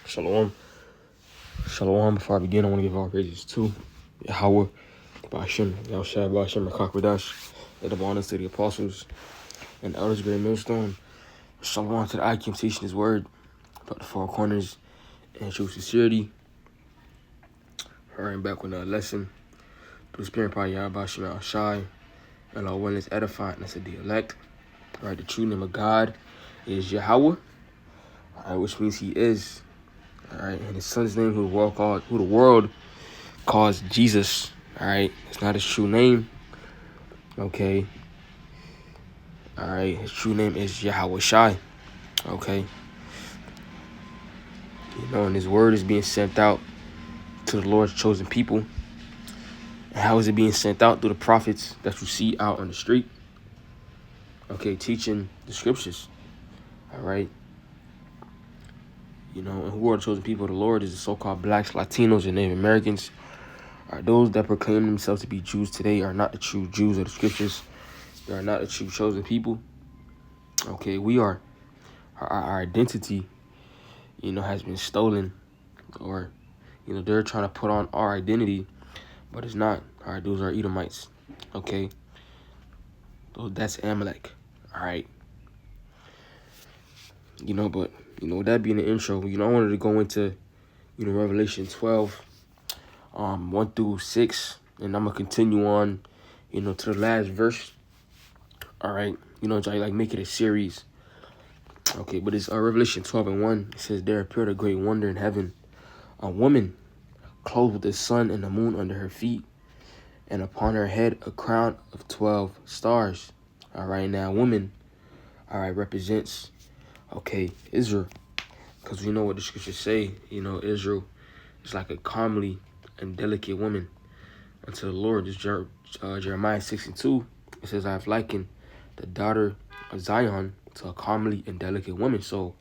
Shalom. Shalom. Before I begin, I want to give all praises to Yahweh, Ba'ashem, Yahushua, Ba'ashem, Rakakwadash, let the honors to the apostles and the elders, great millstone. Shalom to the Akim teaching his word about the four corners and true sincerity. Hurrying back with another lesson. Through the spirit part, Yahweh, Ba'ashem, Yahushua, and our one is edified, and that's the elect. All right, the true name of God is Yahweh, all right, which means he is. All right, and his son's name, who the world calls Jesus. All right, it's not his true name. Okay. All right, his true name is Yahweh Shai. Okay. And his word is being sent out to the Lord's chosen people. And how is it being sent out? Through the prophets that you see out on the street. Okay, teaching the scriptures. All right. And who are the chosen people of the Lord is the so-called blacks, Latinos, and Native Americans. All right, those that proclaim themselves to be Jews today are not the true Jews of the scriptures. They are not the true chosen people. Okay, we are. Our identity, has been stolen, or, they're trying to put on our identity, but it's not. All right, those are Edomites. Okay, that's Amalek. All right. But with that being the intro, I wanted to go into, Revelation 12, 1 through 6, and I'm gonna continue on, to the last verse. All right, try like make it a series. Okay, but it's Revelation 12 and 1. It says, there appeared a great wonder in heaven, a woman clothed with the sun and the moon under her feet, and upon her head a crown of 12 stars. All right, now woman, represents, Israel, because we know what the scriptures say. Israel is like a comely and delicate woman unto the Lord. It's Jeremiah 6:2. It says, I have likened the daughter of Zion to a comely and delicate woman. So,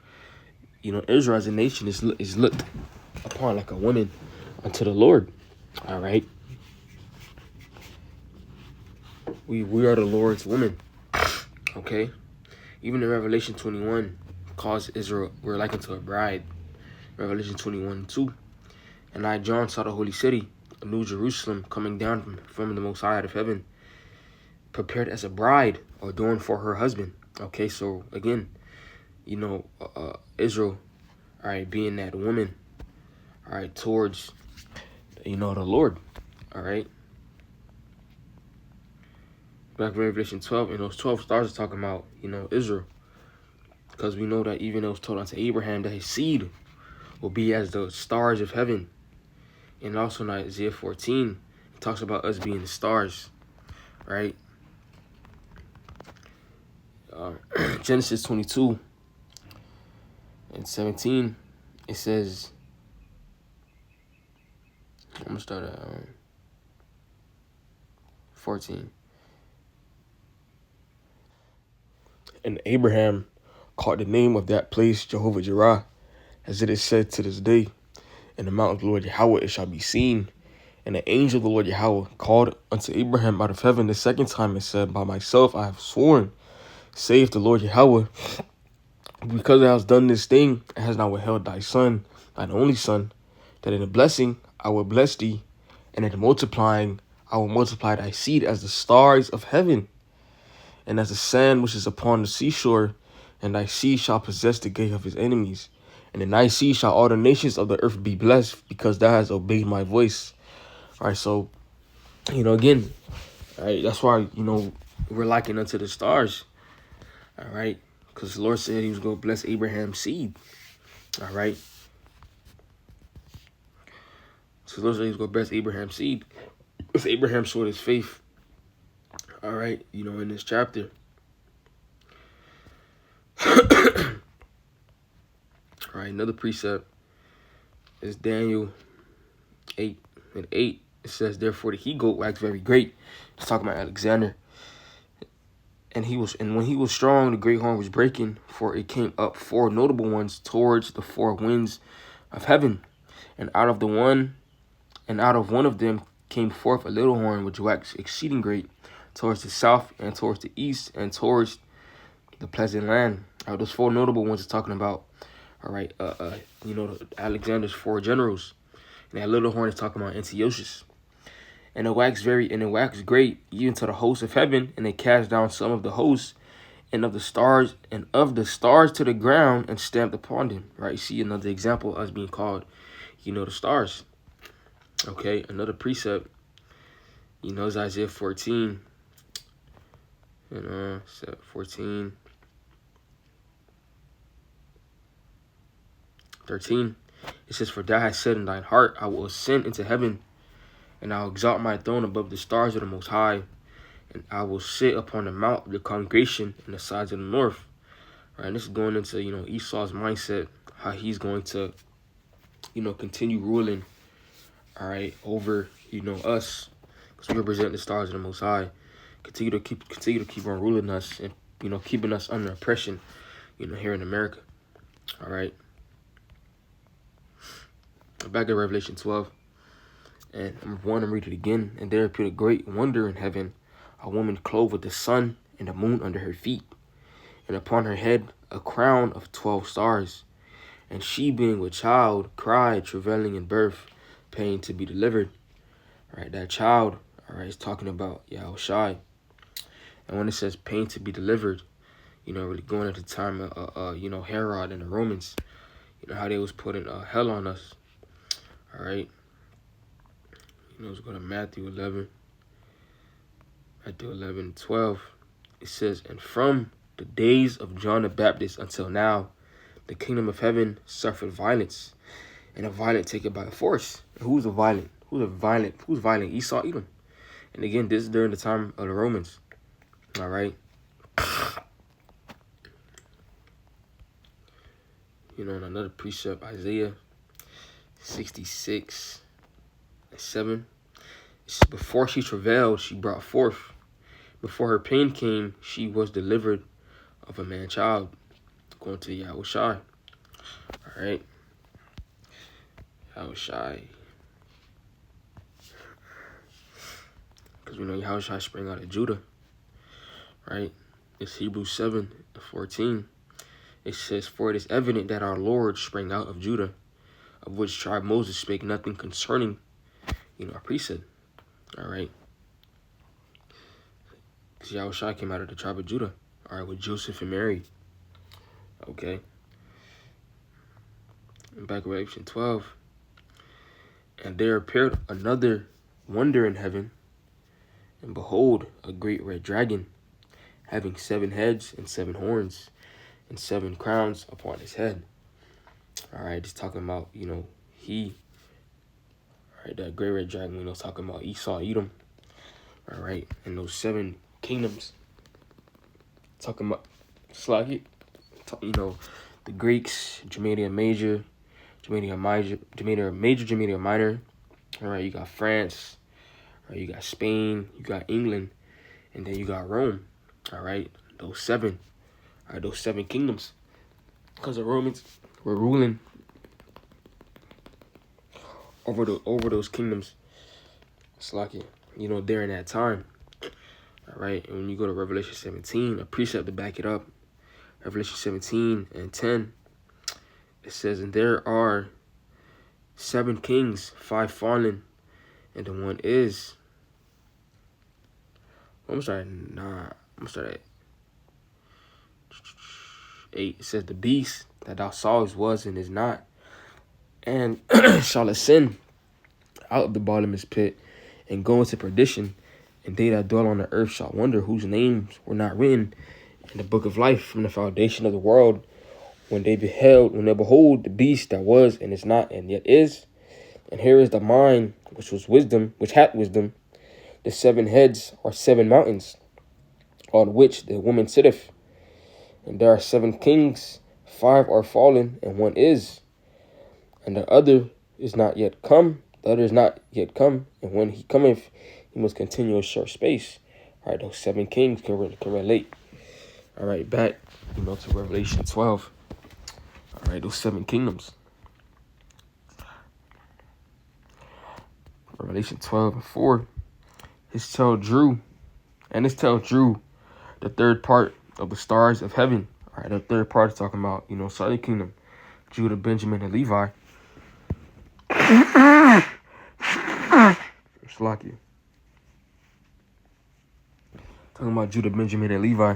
Israel as a nation is looked upon like a woman unto the Lord. All right. We are the Lord's women. Okay. Even in Revelation 21, calls Israel, we're likened to a bride. Revelation 21:2. And I, John, saw the holy city, a new Jerusalem, coming down from the Most High out of heaven, prepared as a bride, adorned for her husband. Okay, so again, Israel, all right, being that woman, all right, towards, the Lord, all right. Back in Revelation 12, and those 12 stars are talking about, Israel. Because we know that even it was told unto Abraham that his seed will be as the stars of heaven. And also in Isaiah 14, it talks about us being the stars, right? Genesis 22 and 17, it says, I'm going to start at 14. And Abraham called the name of that place Jehovah Jireh, as it is said to this day, in the mount of the Lord Yahweh it shall be seen. And the angel of the Lord Yahweh called unto Abraham out of heaven the second time and said, by myself I have sworn, saith the Lord Yahweh, because thou hast done this thing, and hast not withheld thy son, thine only son, that in the blessing I will bless thee, and in the multiplying I will multiply thy seed as the stars of heaven, and as the sand which is upon the seashore, and thy seed shall possess the gate of his enemies. And in thy seed shall all the nations of the earth be blessed, because thou hast obeyed my voice. All right, so, again, all right, that's why, we're likened unto the stars. All right, because the Lord said he was going to bless Abraham's seed. All right. So the Lord said he was going to bless Abraham's seed. If Abraham showed his faith, all right, in this chapter. All right, another precept is Daniel 8:8. It says, therefore the he-goat waxed very great. It's talking about Alexander. And when he was strong, the great horn was breaking, for it came up 4 notable ones towards the 4 winds of heaven. And out of one of them came forth a little horn, which waxed exceeding great, towards the south and towards the east and towards the pleasant land. Those 4 notable ones are talking about, All right, Alexander's 4 generals. And that little horn is talking about Antiochus. And it waxed great even to the host of heaven, and it cast down some of the hosts and of the stars to the ground and stamped upon them. Right? You see another example of us being called, the stars. Okay, another precept, is Isaiah 14. And 14. 13. It says, "For thou hast said in thine heart, I will ascend into heaven, and I will exalt my throne above the stars of the Most High, and I will sit upon the mount of the congregation in the sides of the north." All right, and this is going into, Esau's mindset, how he's going to, continue ruling, all right, over, us, because we represent the stars of the Most High. Continue to keep on ruling us and, keeping us under oppression, here in America. All right. Back in Revelation 12. And I'm going to read it again. "And there appeared a great wonder in heaven, a woman clothed with the sun and the moon under her feet, and upon her head a crown of 12 stars. And she, being with child, cried, travailing in birth, pain to be delivered." All right, that child, all right, is talking about Yahushai. And when it says pain to be delivered, really going at the time of, Herod and the Romans, how they was putting hell on us. All right. Let's go to Matthew 11. Matthew 11:12. It says, "And from the days of John the Baptist until now, the kingdom of heaven suffered violence, and the violent take it by force." And who's violent? Who's violent? Esau, Edom. And again, this is during the time of the Romans. All right. In another precept, Isaiah 66:7. It says, "Before she travailed, she brought forth. Before her pain came, she was delivered of a man child." Going to Yahushai. All right. Yahushai. Because we know Yahushai sprang out of Judah. Right. It's Hebrews 7:14. It says, "For it is evident that our Lord sprang out of Judah, of which tribe Moses spake nothing concerning, our priesthood." All right. Because Yahushua came out of the tribe of Judah. All right, with Joseph and Mary. Okay. And back in Revelation 12. "And there appeared another wonder in heaven, and behold, a great red dragon, having 7 heads and 7 horns, and 7 crowns upon his head." All right, just talking about, all right, that great red dragon, talking about Esau, Edom. All right, and those 7 kingdoms. Talking about, the Greeks, Germania Major, Germania Minor. All right, you got France. All right, you got Spain. You got England, and then you got Rome. All right, those 7. All right, those 7 kingdoms. Because the Romans were ruling over those kingdoms. It's like during that time. All right, and when you go to Revelation 17, a precept to back it up. Revelation 17:10. It says, "And there are 7 kings, 5 fallen, and the one is." I'm gonna start at 8. It says, "The beast that thou sawest was and is not, and shall ascend out of the bottomless pit and go into perdition. And they that dwell on the earth shall wonder, whose names were not written in the book of life from the foundation of the world, when they behold the beast that was and is not and yet is. And here is the mind which hath wisdom. The 7 heads are 7 mountains, on which the woman sitteth. And there are 7 kings, 5 are fallen, and one is. And the other is not yet come. And when he cometh, he must continue a short space." All right, those 7 kings can relate. All right, back, to Revelation 12. All right, those 7 kingdoms. Revelation 12:4. His tail drew the third part of the stars of heaven. All right, the third part is talking about, Southern Kingdom. Judah, Benjamin, and Levi. Slacky. Talking about Judah, Benjamin, and Levi.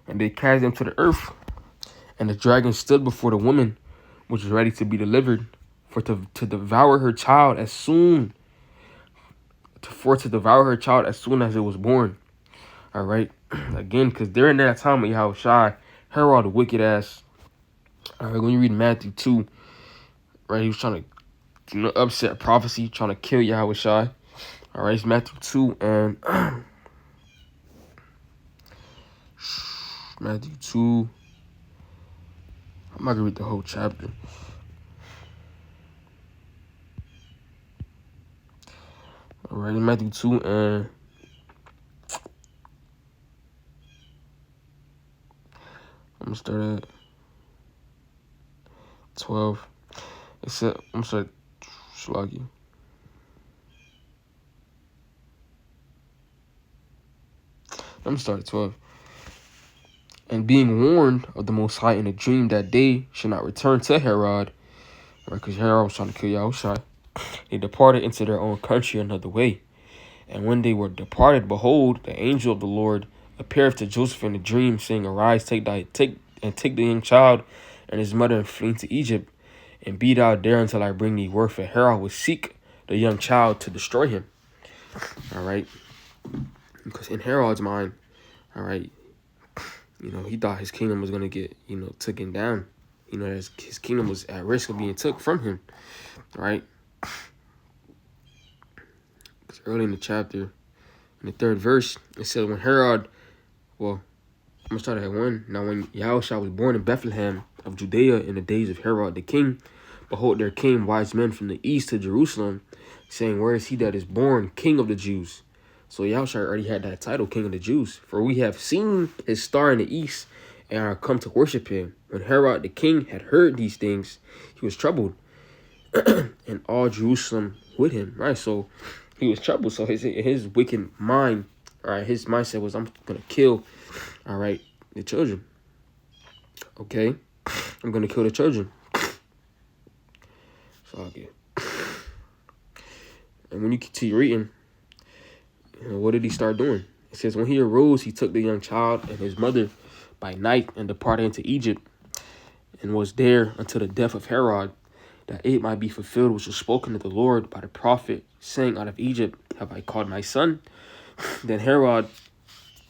And they cast them to the earth. And the dragon stood before the woman, which was ready to be delivered, to devour her child as soon as it was born. All right. Again, because during that time of Yahushua, Herod, the wicked ass. All right, when you read Matthew 2, right, he was trying to upset prophecy, trying to kill Yahushua. All right, it's Matthew 2 and Matthew 2. I'm not going to read the whole chapter. All right, Matthew 2 and I'm going to start at 12. It said, I'm sorry, Shlagi. I'm going to start at 12. And being warned of the Most High in a dream that they should not return to Herod, right, because Herod was trying to kill Yahushua, they departed into their own country another way. And when they were departed, behold, the angel of the Lord appeared to Joseph in a dream, saying, Arise, take the young child and his mother, and flee to Egypt, and be thou there until I bring thee word, for Herod will seek the young child to destroy him. All right, because in Herod's mind, all right, he thought his kingdom was gonna get taken down. His kingdom was at risk of being took from him. Right. Early in the chapter, in the 3rd verse, it said, when Herod, I'm going to start at 1. Now, when Yahushua was born in Bethlehem of Judea in the days of Herod the king, behold, there came wise men from the east to Jerusalem, saying, Where is he that is born King of the Jews? So Yahushua already had that title, King of the Jews. For we have seen his star in the east, and are come to worship him. When Herod the king had heard these things, he was troubled, and all Jerusalem with him. Right, so he was troubled. So his wicked mind, all right, his mindset was, I'm going to kill, all right, the children. Okay? I'm going to kill the children. So, okay. And when you continue reading, what did he start doing? It says, when he arose, he took the young child and his mother by night and departed into Egypt, and was there until the death of Herod, that it might be fulfilled which was spoken of the Lord by the prophet, saying, Out of Egypt have I called my son. Then Herod,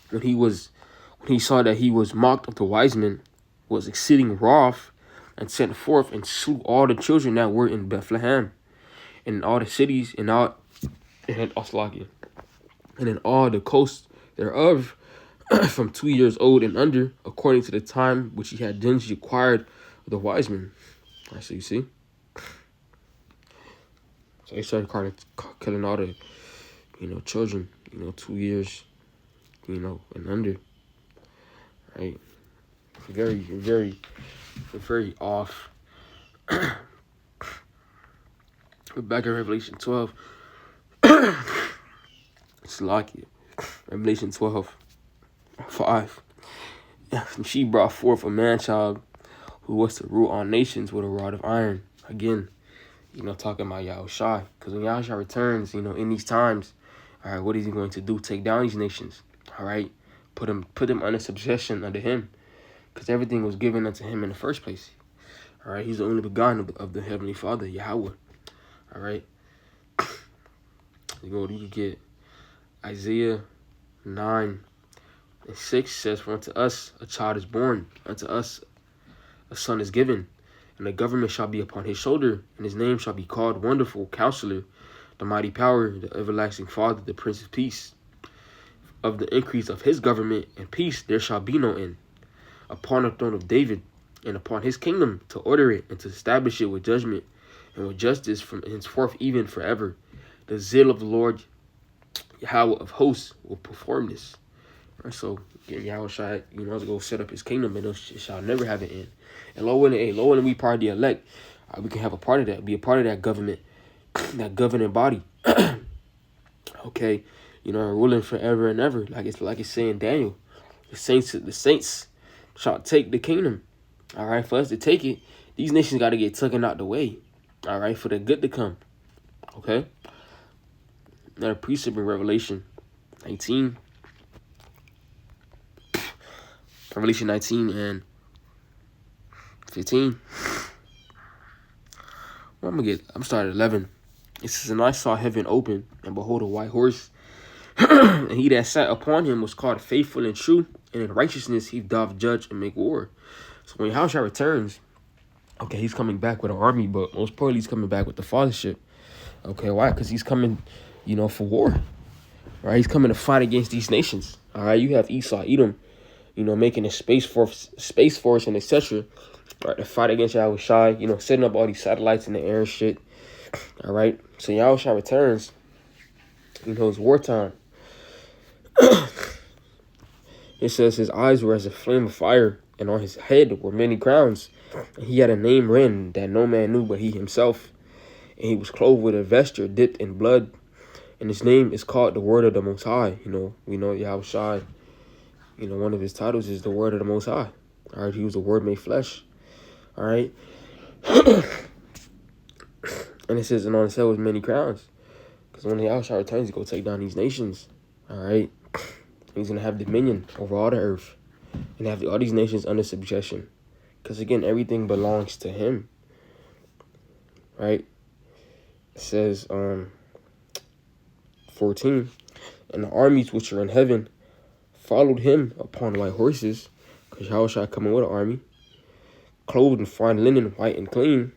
when he saw that he was mocked of the wise men, was exceeding wroth, and sent forth and slew all the children that were in Bethlehem, and in all the cities, and in all the coasts thereof, from 2 years old and under, according to the time which he had diligently acquired of the wise men. All right, so you see. So he started killing all the, children, 2 years, and under. Right? Very, very, very off. We're back in Revelation 12. It's lucky. Revelation 12:5. And she brought forth a man-child who was to rule all nations with a rod of iron. Again, talking about Yahushua. Because when Yahushua returns, in these times, all right, what is he going to do? Take down these nations. All right? Put them under subjection under him. Because everything was given unto him in the first place. All right? He's the only begotten of the Heavenly Father, Yahweh. All right? You could get Isaiah 9:6 says, For unto us a child is born, unto us a son is given, and the government shall be upon his shoulder, and his name shall be called Wonderful Counselor, the Mighty Power, the Everlasting Father, the Prince of Peace. Of the increase of his government and peace there shall be no end, upon the throne of David, and upon his kingdom, to order it and to establish it with judgment and with justice from henceforth even forever. The zeal of the Lord Yahweh of hosts will perform this. Right, so Yahweh shall, go set up his kingdom, and it shall never have an end. And Lord willing, we part of the elect, we can have a part of that, be a part of that government, that governing body. Okay, ruling forever and ever, like it's saying Daniel, the saints shall take the kingdom. All right, for us to take it, These nations got to get taken out the way, all right, for the good to come, okay? Another precept in Revelation 19. Revelation 19 and 15. Well, I'm starting at 11. It says, and I saw heaven open, and behold, a white horse, and he that sat upon him was called faithful and true, and in righteousness he doth judge and make war. So when Yahushua returns, okay, he's coming back with an army, but most probably he's coming back with the fathership. Okay, why? Because he's coming, for war. Right? He's coming to fight against these nations. All right, you have Esau, Edom, making a space force and etc. Right, to fight against Yahushua, setting up all these satellites in the air and shit. All right, so Yahushua returns. It's wartime. It says his eyes were as a flame of fire, and on his head were many crowns. And he had a name written that no man knew but he himself. And he was clothed with a vesture dipped in blood. And his name is called the Word of the Most High. We know Yahushua, one of his titles is the Word of the Most High. All right, he was the Word made flesh. All right. And it says, and on his head was many crowns. Because when Yahushua returns, he's going to take down these nations. All right. He's going to have dominion over all the earth. And have all these nations under subjection. Because, again, everything belongs to him. Right? It says, 14, and the armies which are in heaven followed him upon white horses, because Yahushua coming with an army, clothed in fine linen, white and clean,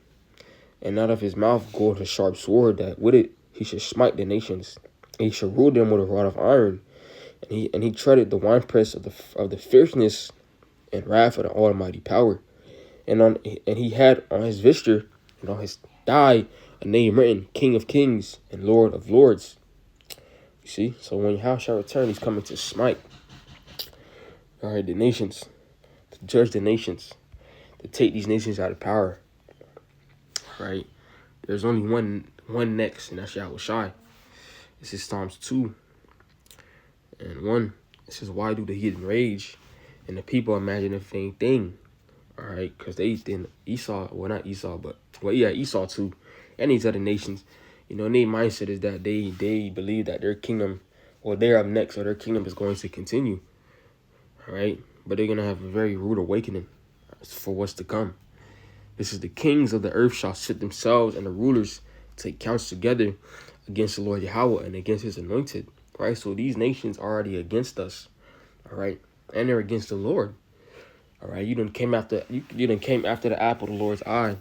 and out of his mouth goeth a sharp sword, that with it he should smite the nations, and he should rule them with a rod of iron, and he treaded the winepress of the fierceness and wrath of the Almighty power, and he had on his vesture and on his thigh a name written, King of Kings and Lord of Lords. You see, so when Yahushua return, he's coming to smite, all right, the nations, to judge the nations, to take these nations out of power. Right? There's only one next, and that's Yahushua. This is Psalms 2 and 1. It says, why do the heathen rage, and the people imagine a vain thing? All right, because Esau, well, not Esau, but Esau too, and these other nations. Their mindset is that they believe that their kingdom, or they're up next, or their kingdom is going to continue. All right? But they're going to have a very rude awakening for what's to come. This is the kings of the earth shall sit themselves, and the rulers take counsel together against the Lord Yahweh and against his anointed. Right? So these nations are already against us. All right? And they're against the Lord. All right? You done came after the apple of the Lord's eye.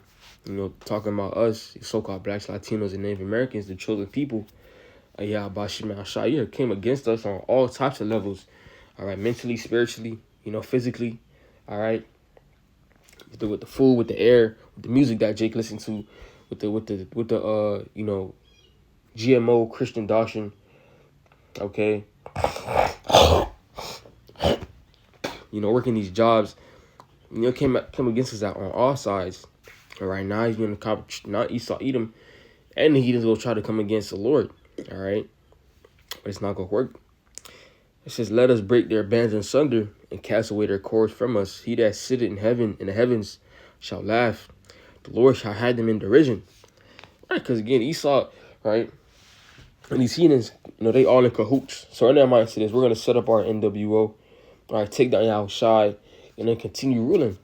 Talking about us, so-called blacks, Latinos, and Native Americans, the chosen people. Yahushua came against us on all types of levels. All right, mentally, spiritually, physically. All right, with the food, with the air, with the music that Jake listened to, with the GMO Christian doctrine. Okay, working these jobs. Came against us out on all sides. All right, now he's going to accomplish, not Esau, Edom, and the heathens will try to come against the Lord. All right, but it's not going to work. It says, let us break their bands asunder and cast away their cords from us. He that sitteth in heaven, in the heavens, shall laugh. The Lord shall hide them in derision. Right, because again, Esau, right, and these heathens, they all in cahoots. So in their mindset is, we're going to set up our NWO, all right, take down Yahushua, and then continue ruling.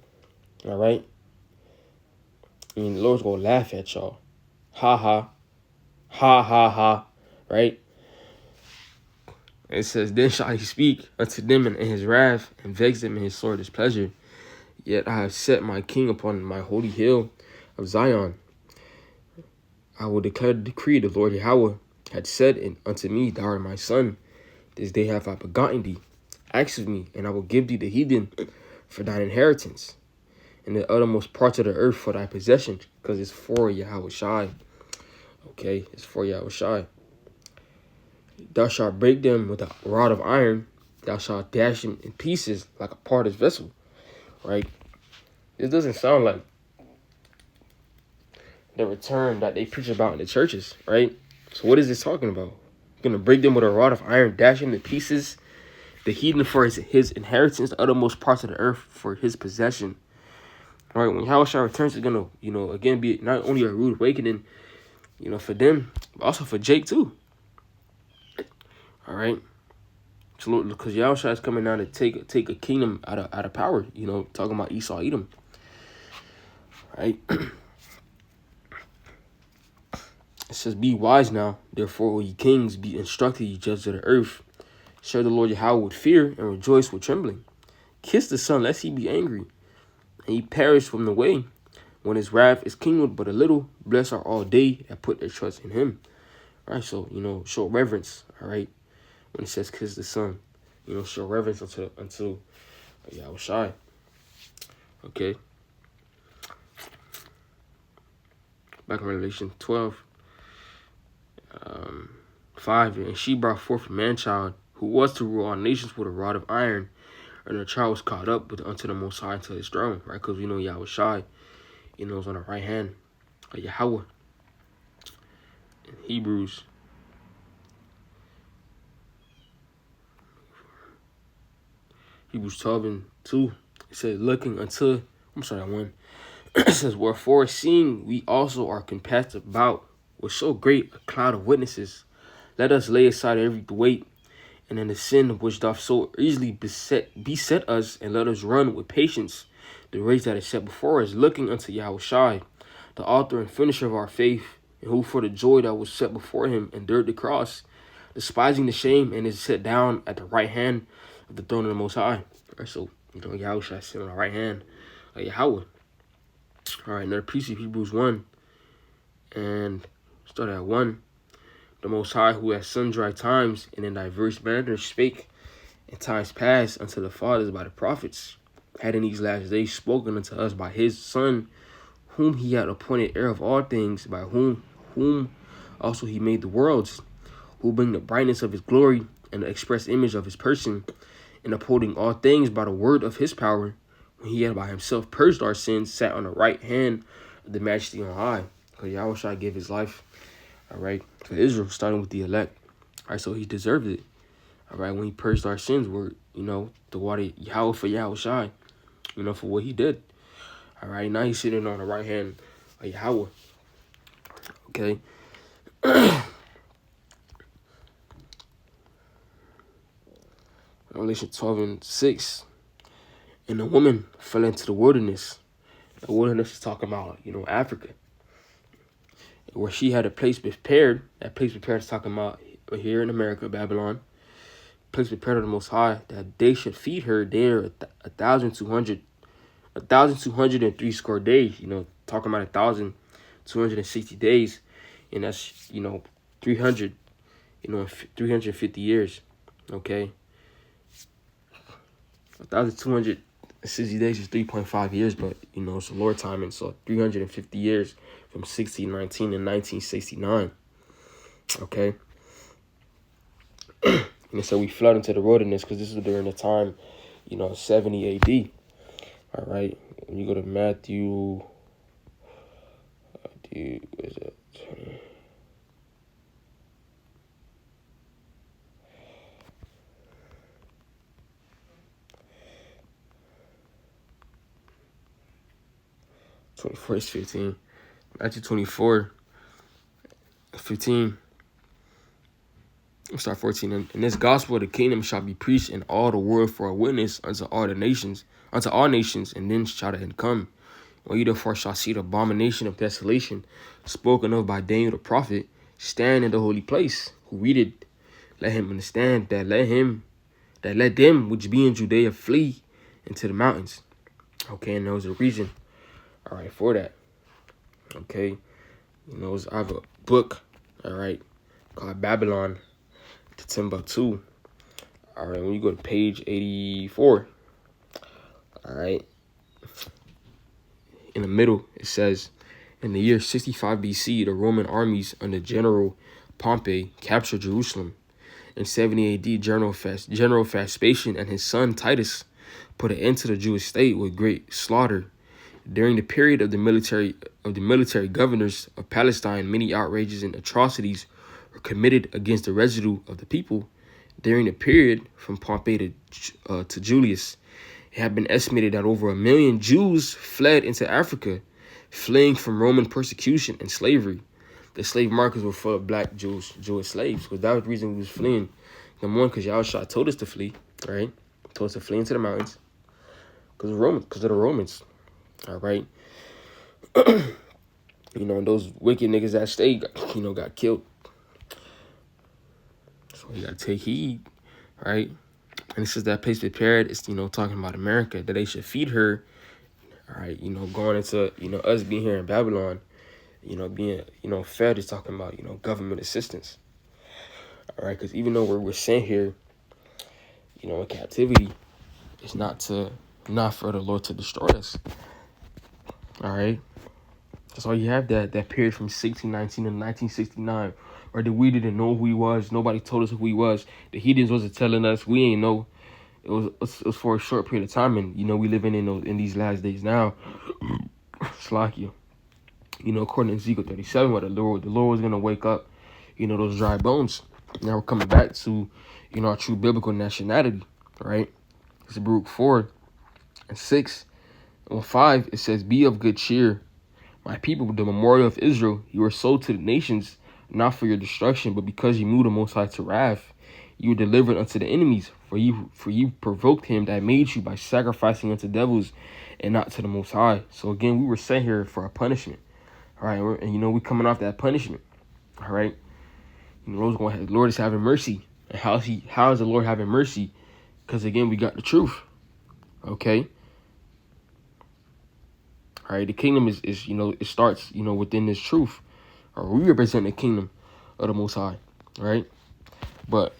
All right. And the Lord's going to laugh at y'all. Ha, ha. Ha, ha, ha. Right? It says, then shall he speak unto them in his wrath, and vex them in his sore displeasure. Yet I have set my king upon my holy hill of Zion. I will declare the decree the Lord Yahweh had said unto me, thou art my son. This day have I begotten thee. Ask of me, and I will give thee the heathen for thine inheritance, and the uttermost parts of the earth for thy possession, because it's for Yahushua. Okay, it's for Yahushua. Thou shalt break them with a rod of iron. Thou shalt dash them in pieces like a potter's vessel. Right? This doesn't sound like the return that they preach about in the churches, right? So what is this talking about? You're going to break them with a rod of iron, dash them to pieces. The heathen for his inheritance, the uttermost parts of the earth for his possession. All right, when Yahushua returns, it's gonna, again be not only a rude awakening, for them, but also for Jake too. All right, so because Yahushua is coming down to take a kingdom out of power. Talking about Esau, Edom. Right. It says, "Be wise now, therefore, O ye kings, be instructed, ye judges of the earth. Serve the Lord Yahweh with fear, and rejoice with trembling. Kiss the Son, lest he be angry, and ye perish from the way. When his wrath is kindled but a little, blessed are all they that put their trust in him." All right, so, show reverence, all right? When it says kiss the Son, show reverence unto Yahushua. Okay. Back in Revelation 12. 5, and she brought forth a man-child who was to rule all nations with a rod of iron, and the child was caught up unto the Most High, unto his throne, right? Because we know Yahushua, is on the right hand of Yahweh. In Hebrews 12:2, it says, looking unto, I'm sorry, that one. It says, wherefore, seeing we also are compassed about with so great a cloud of witnesses, let us lay aside every weight and in the sin which doth so easily beset us, and let us run with patience the race that is set before us, looking unto Yahushua, the author and finisher of our faith, and who for the joy that was set before him endured the cross, despising the shame, and is set down at the right hand of the throne of the Most High. All right, so, Yahushua is sitting on the right hand of Yahweh. All right, another precept, Hebrews 1, and start at 1. The Most High, who at sundry times and in diverse manners spake in times past unto the fathers by the prophets, had in these last days spoken unto us by his Son, whom he had appointed heir of all things, by whom also he made the worlds, who bring the brightness of his glory and the express image of his person, and upholding all things by the word of his power, when he had by himself purged our sins, sat on the right hand of the Majesty on high. Because Yahushua gave his life, all right, for Israel, starting with the elect. All right, so he deserved it. All right, when he purged our sins, were, the water Yahweh for Yahushua, for what he did. All right, now he's sitting on the right hand of Yahweh. Okay. Revelation 12:6. And the woman fell into the wilderness. The wilderness is talking about, Africa, where she had a place prepared. That place prepared is talking about here in America, Babylon. Place prepared of the Most High, that they should feed her there 1,203 score days. Talking about 1,260 days, and that's 300, 350 years. Okay, 1,260 days is 3.5 years, but it's a Lord timing, so 350 years from 1619 to 1969. Okay. And so we flood into the wilderness because this is during the time, 70 AD. All right. When you go to Matthew, is it? 24 is 15. Matthew 24:15. We'll start 14. And this gospel of the kingdom shall be preached in all the world for a witness unto all nations, and then shall the end come. When you therefore shall see the abomination of desolation spoken of by Daniel the prophet stand in the holy place, who read it, let him understand that let them which be in Judea flee into the mountains. Okay, and there was a reason, all right, for that. Okay, I have a book, all right, called Babylon to Timbuktu. All right, when you go to page 84, all right, in the middle it says, in the year 65 BC, the Roman armies under General Pompey captured Jerusalem. In 70 AD, General Vespasian and his son Titus put an end to the Jewish state with great slaughter. During the period of the military governors of Palestine, many outrages and atrocities were committed against the residue of the people. During the period from Pompey to Julius, it had been estimated that over 1 million Jews fled into Africa, fleeing from Roman persecution and slavery. The slave markets were full of black Jewish slaves, because that was the reason we was fleeing. Number one, because Yahushua told us to flee, right? Told us to flee into the mountains, because of the Romans, all right? And those wicked niggas that stayed, got killed. So you gotta take heed, right? And this is that place prepared. It's, talking about America, that they should feed her, all right? Going into, us being here in Babylon, being, fed is talking about, government assistance, all right? Because even though we're sent here, in captivity, it's not for the Lord to destroy us, all right? That's why you have that period from 1619 to 1969, where we didn't know who he was. Nobody told us who he was. The heathens wasn't telling us. We ain't know. It was for a short period of time, and we living in these last days now. Slack you. According to Ezekiel 37, where the Lord was gonna wake up, those dry bones. Now we're coming back to, our true biblical nationality, right? It's Baruch 4:6. On 5, it says, "Be of good cheer, my people, the memorial of Israel. You were sold to the nations, not for your destruction, but because you moved the Most High to wrath. You were delivered unto the enemies, for you provoked him that made you by sacrificing unto devils and not to the Most High." So again, we were sent here for a punishment, all right? And we coming off that punishment, all right? The Lord is having mercy. And how is the Lord having mercy? Because again, we got the truth, okay? All right, the kingdom is it starts, within this truth. Or we represent the kingdom of the Most High, right? But,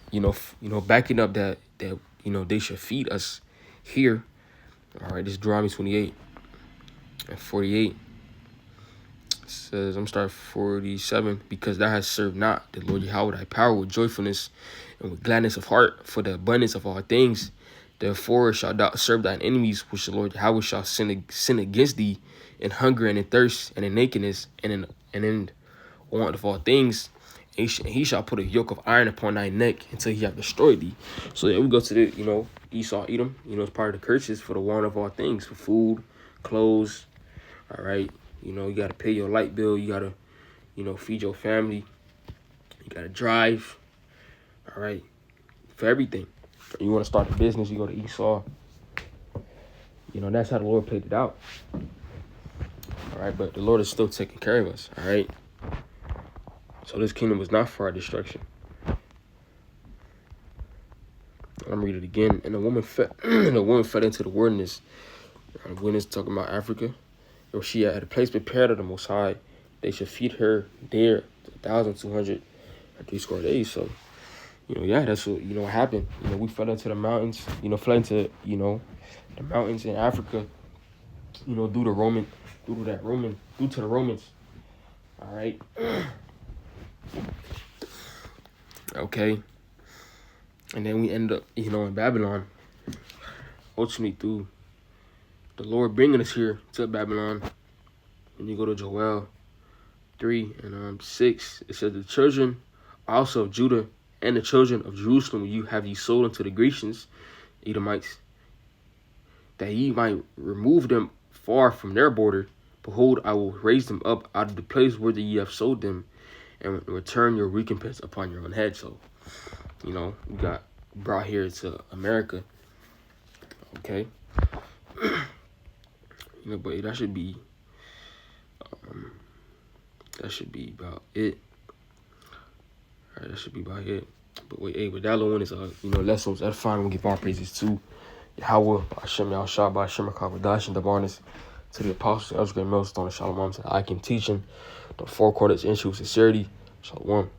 backing up that they should feed us here. All right, this is Deuteronomy 28 and 48. It says, I'm starting 47. "Because thou hast served not the Lord Yahweh thy power with joyfulness and with gladness of heart for the abundance of all things. Therefore shalt thou serve thine enemies, which the Lord Yahweh shall sin against thee in hunger and in thirst and in nakedness and in want of all things. And he shall put a yoke of iron upon thy neck until he have destroyed thee." So then we go to the, Esau, Edom, it's part of the curses for the want of all things, for food, clothes, all right? You got to pay your light bill. You got to, feed your family. You got to drive, all right? For everything. You want to start a business, you go to Esau. That's how the Lord played it out. All right, but the Lord is still taking care of us, all right? So this kingdom was not for our destruction. I'm reading it again. "And the woman fed into the wilderness." The wilderness talking about Africa. "Where she had a place prepared of the Most High. They should feed her there 1,203 square days." So, that's what, what happened. We fell into the mountains, fell into, the mountains in Africa, due to the Romans. All right. Okay. And then we end up, in Babylon, ultimately through the Lord bringing us here to Babylon. When you go to Joel 3:6, it says, "The children also of Judah and the children of Jerusalem you sold unto the Grecians, Edomites, that ye might remove them far from their border. Behold, I will raise them up out of the place where ye have sold them, and return your recompense upon your own head." So, we got brought here to America, okay? But that should be about it. All right, that should be about it. But wait, but that little one is lessons. That's fine. We give our praises to Yahweh, Hashem, Yahushua, Hashem, Kabadash, and the Barnes, to the apostles, Elder Millstone, and Shalom, to the Icon teaching, the four quarters issue, sincerity, Shalom.